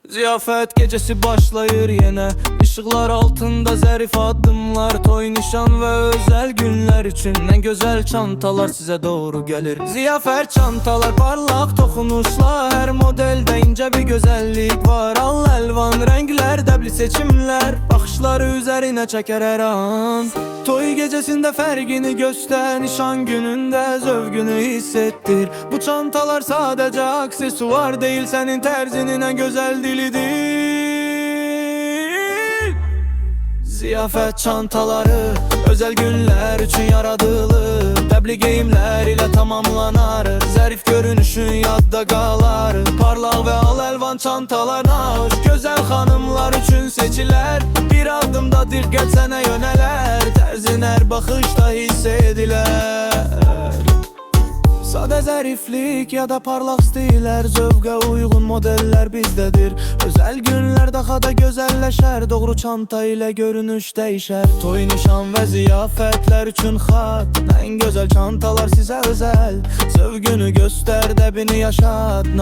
Ziyafət gecəsi başlayır yenə. İşıqlar altında zərif addımlar, toy, nişan və özəl günlər üçün ən gözəl çantalar sizə doğru gəlir. Ziyafət çantalar, parlaq toxunuşlar, hər modeldə incə bir gözəllik var. Al əlvan rənglər, dəbli seçimlər, baxışları üzərinə çəkər hər an. Toy gecəsində fərqini göstər, nişan günündə zövqünü hiss etdir. Bu çantalar sadəcə aksesuar deyil, sənin tərzinin ən gözəl dilidir. Ziyafət çantaları özəl günlər üçün yaradılır, dəbli geyimlər ilə tamamlanar, zərif görünüşün yadda qalar. Parlaq və al əlvan çantalar naş, gözəl xanımlar üçün seçilər. Bir addımda diqqət sənə yönələr, tərzin hər baxışda hiss edilər. Sadə zəriflik ya da parlaq stillər, zövqə uyğun modellər bizdədir. Özəl günlər daha da gözəlləşər, doğru çanta ilə görünüş dəyişər. Toy, nişan və ziyafətlər üçün xat, ən gözəl çantalar sizə özəl, zövqünü göstər, dəbini yaşat.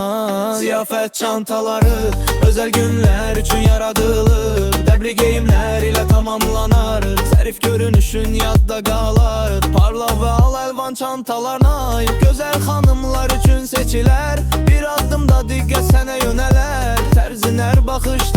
Ziyafət çantaları özəl günlər üçün yaradılır, dəbli geyimlər ilə tamamlanar, zərif görünüşün yadda qalar. Parlaq və al əlvan çantalar naib, gözəl xanımlar üçün seçilər. Bir addımda diqqət sənə yönələr, tərzin hər baxışda